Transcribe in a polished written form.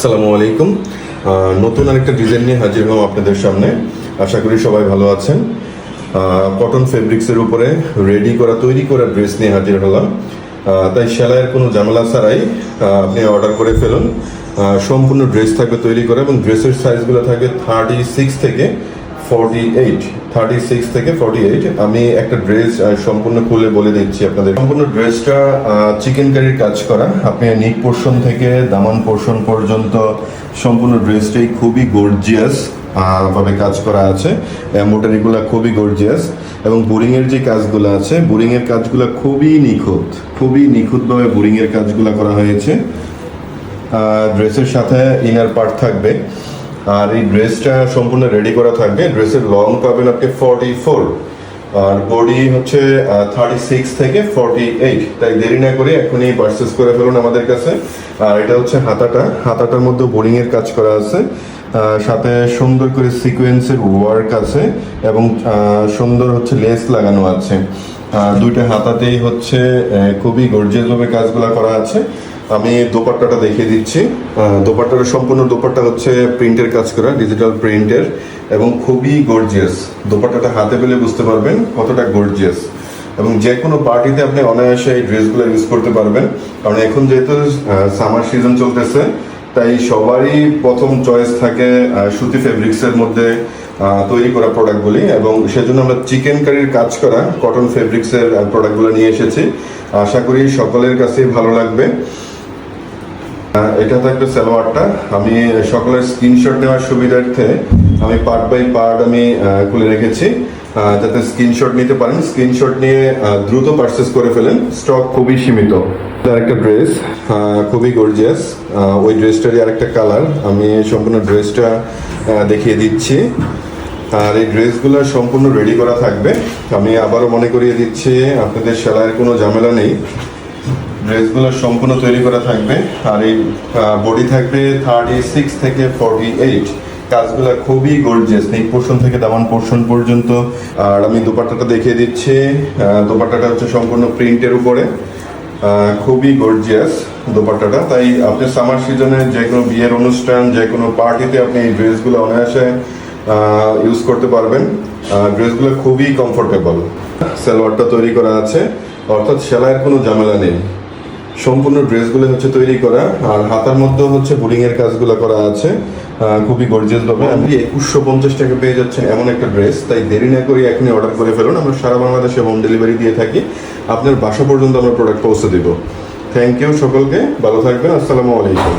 আসসালামু আলাইকুম। নতুন আরেকটা ডিজাইন নিয়ে হাজির হলাম আপনাদের সামনে। আশা করি সবাই ভালো আছেন। কটন ফেব্রিক্সের উপরে তৈরি করা ড্রেস নিয়ে হাজির হলাম। তাই সেলাইয়ের কোনো ঝামেলা ছাড়াই আপনি অর্ডার করে ফেলুন। সম্পূর্ণ ড্রেস থাকবে তৈরি করা এবং ড্রেসের সাইজগুলো থাকবে 36 থেকে 48। আমি একটা ড্রেস সম্পূর্ণ খুলে বলে দিচ্ছি আপনাদের। সম্পূর্ণ ড্রেসটা চিকেন কারির কাজ করা। আপনি নিক পোর্শন থেকে দামান পোর্শন পর্যন্ত সম্পূর্ণ ড্রেসটাই খুবই গর্জিয়াস ভাবে কাজ করা আছে। এমব্রয়ডারিগুলো খুবই গর্জিয়াস এবং বোরিংয়ের যে কাজগুলো আছে, বোরিংয়ের কাজগুলো খুবই নিখুঁতভাবে বোরিংয়ের কাজগুলো করা হয়েছে। ড্রেসের সাথে ইনার পার্ট থাকবে। আর এই ড্রেসটা সম্পূর্ণ রেডি করা থাকবে। ড্রেসের লং পাবেন আপনি 44 আর বডি হচ্ছে 36 থেকে 48। তাই দেরি না করে এখনই পারচেস করে ফেলুন আমাদের কাছে। আর এটা হচ্ছে হাতাটার মধ্যে বোরিং এর কাজ করা আছে, সাথে সুন্দর করে সিকোয়েন্সের ওয়ার্ক আছে এবং সুন্দর হচ্ছে লেস লাগানো আছে। দুইটা হাতাতেই হচ্ছে খুবই গর্জিয়াস ভাবে কাজগুলো করা আছে। আমি দোপাট্টাটা দেখিয়ে দিচ্ছি। দোপাট্টার সম্পূর্ণ দোপাট্টা হচ্ছে প্রিন্টের কাজ করা, ডিজিটাল প্রিন্টের এবং খুবই গর্জিয়াস। দোপাট্টাটা হাতে পেলে বুঝতে পারবেন কতটা গর্জিয়াস এবং যে কোনো পার্টিতে আপনি অনায়াসে এই ড্রেসগুলো ইউজ করতে পারবেন। কারণ এখন যেহেতু সামার সিজন চলতেছে, তাই সবারই প্রথম চয়েস থাকে সুতি ফেব্রিক্সের মধ্যে তৈরি করা প্রোডাক্টগুলি এবং সেজন্য আমরা চিকেন কারির কাজ করা কটন ফেব্রিক্সের প্রোডাক্টগুলো নিয়ে এসেছি। আশা করি সকলের কাছেই ভালো লাগবে। এটা থাকবে সালোয়ারটা। আমি সকলের স্ক্রিনশট নেওয়ার সুবিধার্থে আমি পার্ট বাই পার্ট আমি খুলে রেখেছি, যাতে স্ক্রিনশট নিতে পারেন। স্ক্রিনশট নিয়ে দ্রুত পারচেস করে ফেলেন, স্টক খুবই সীমিত। আরেকটা ড্রেস খুবই গর্জিয়াস, ওই ড্রেসটারই আরেকটা কালার। আমি সম্পূর্ণ ড্রেসটা দেখিয়ে দিচ্ছি। আর এই ড্রেসগুলো সম্পূর্ণ রেডি করা থাকবে। আমি আবারও মনে করিয়ে দিচ্ছি, আপনাদের সেলাইয়ের কোনো ঝামেলা নেই। ড্রেসগুলো সম্পূর্ণ তৈরি করা থাকবে আর এই বডি থাকবে 36 থেকে 48। কাজগুলো খুবই গর্জিয়াস, নেক পোর্শন থেকে দামান পোর্শন পর্যন্ত। আর আমি দোপাট্টাটা দেখিয়ে দিচ্ছি। দোপাট্টাটা হচ্ছে সম্পূর্ণ প্রিন্টের উপরে, খুবই গর্জিয়াস দোপাট্টাটা। তাই আপনি সামার সিজনে যে কোনো বিয়ের অনুষ্ঠান, যে কোনো পার্টিতে আপনি এই ড্রেসগুলো অনায়াসে ইউজ করতে পারবেন। ড্রেসগুলো খুবই কমফোর্টেবল। সালোয়ারটা তৈরি করা আছে, অর্থাৎ সেলাইয়ের কোনো ঝামেলা নেই। সম্পূর্ণ ড্রেসগুলো হচ্ছে তৈরি করা আর হাতার মধ্যে হচ্ছে বোরিং এর কাজগুলো করা আছে খুবই গর্জিয়াস ভাবে। আপনি 2150 টাকা পেয়ে যাচ্ছেন এমন একটা ড্রেস। তাই দেরি না করে এখনই অর্ডার করে ফেলুন। আমরা সারা বাংলাদেশে হোম ডেলিভারি দিয়ে থাকি, আপনার বাসা পর্যন্ত আমরা প্রোডাক্ট পৌঁছে দিব। থ্যাংক ইউ সকলকে, ভালো থাকবেন। আসসালামু আলাইকুম।